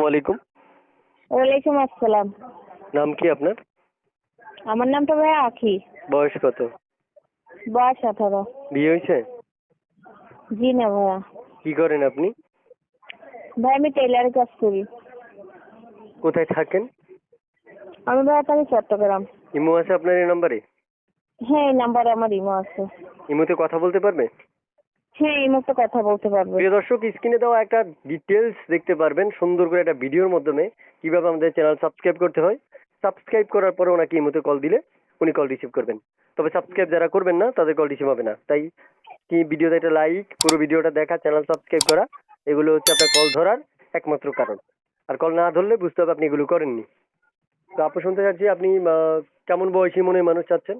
ওয়ালাইকুম। ওয়ালাইকুম আসসালাম। নাম কি আপনার? আমার নামটা ভাইয়া আখি। বয়স কত? বয়স 18। বিয়ে হয়েছে? জি না ভাইয়া। কি করেন আপনি? ভাই আমি টেইলারের কাজ করি। কোথায় থাকেন? আমি ভাইয়া থাকি চট্টগ্রাম। ইমো আছে আপনার এই নাম্বারে? হ্যাঁ, এই নাম্বারে আমার ইমো আছে। ইমোতে কথা বলতে পারবে? হ্যাঁ, এই মুহূর্তে কথা বলতে পারবে। প্রিয় দর্শক, স্ক্রিনে দেওয়া একটা ডিটেলস দেখতে পারবেন সুন্দর করে একটা ভিডিওর মাধ্যমে কিভাবে আমাদের চ্যানেল সাবস্ক্রাইব করতে হয়। সাবস্ক্রাইব করার পরে ওনাকে ইমোতে কল দিলে উনি কল রিসিভ করবেন। তবে সাবস্ক্রাইব যারা করবেন না তাদের কল রিসিভ হবে না। তাই কি ভিডিওতে একটা লাইক, পুরো ভিডিওটা দেখা, চ্যানেল সাবস্ক্রাইব করা, এগুলো হচ্ছে আপনার কল ধরার একমাত্র কারণ। আর কল না ধরলে বুঝতে হবে আপনি এগুলো করেননি। তো আপু শুনতে চাচ্ছি আপনি কেমন বয়সী মনে মানুষ চাচ্ছেন?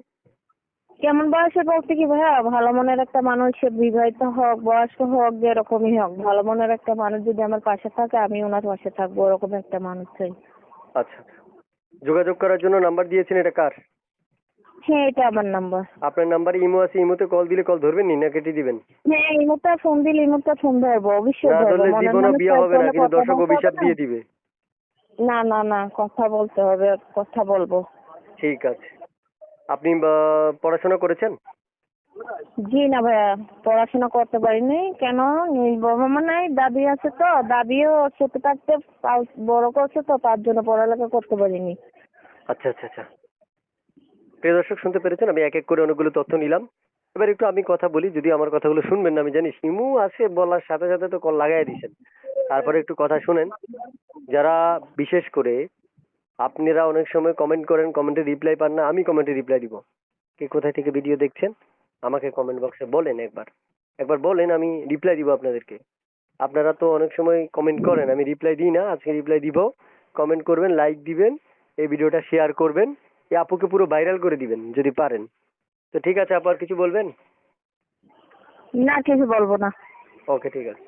কেমন বয়সে বলতে কি ভাইয়া, ভালো মনের একটা মানুষ, সে বিবাহিত হোক বয়স্ক হোক যেরকমই হোক, ভালো মনের একটা মানুষ যদি আমার পাশে থাকে আমি ওনার পাশে থাকবো, ওরকম একটা মানুষ চাই। আচ্ছা, যোগাযোগ করার জন্য নাম্বার দিয়েছেন, এটা কার? হ্যাঁ, এটা আমার নাম্বার। আপনার নাম্বারে ইমো আছে, ইমোতে কল দিলে কল ধরবেন নি না কেটে দিবেন? হ্যাঁ, এই মুহূর্তে ফোন দিলে এই মুহূর্তে ফোন ধরবো, অবশ্যই না ধরবো। ধরলে মনের জীবনও মানুষ বিয়ে চাইতে হবে না, হলে কিন্তু কথা দর্শক বলতে হবে অভিশাপ না। দিয়ে দিবে। না না না, কথা বলতে হবে, কথা বলবো। ঠিক আছে। আপনি পড়াশোনা করেছেন? জি না ভাইয়া, পড়াশোনা করতে পারিনি। কেন? বাবা মা নাই, দাদি আছে, তো দাদিও ছোট থাকতে বড় করছে, তো তার জন্য পড়ালেখা করতে পারিনি। আচ্ছা আচ্ছা আচ্ছা। প্রিয় দর্শক শুনতে পেরেছেন, আমি এক এক করে অনেকগুলো তথ্য নিলাম। এবার একটু আমি কথা বলি, যদি আমার কথাগুলো শুনবেন না আমি জানি। ইমু আছে বলার সাথে সাথে তো কল লাগাই দিয়েছেন। তারপরে একটু কথা শুনেন। যারা বিশেষ করে আপনারা অনেক সময় কমেন্ট করেন, কমেন্টে রিপ্লাই পান না, আমি কমেন্টে রিপ্লাই দিব। কে কোথায় থেকে ভিডিও দেখছেন আমাকে কমেন্ট বক্সে বলেন, একবার একবার বলেন, আমি রিপ্লাই দিব আপনাদেরকে। আপনারা তো অনেক সময় কমেন্ট করেন, আমি রিপ্লাই দিই না, আজকে রিপ্লাই দিব। কমেন্ট করবেন, লাইক দিবেন, এই ভিডিওটা শেয়ার করবেন, এই আপুকে পুরো ভাইরাল করে দিবেন যদি পারেন। তো ঠিক আছে আপু, আর কিছু বলবেন? না, কিছু বলবো না। ওকে, ঠিক আছে।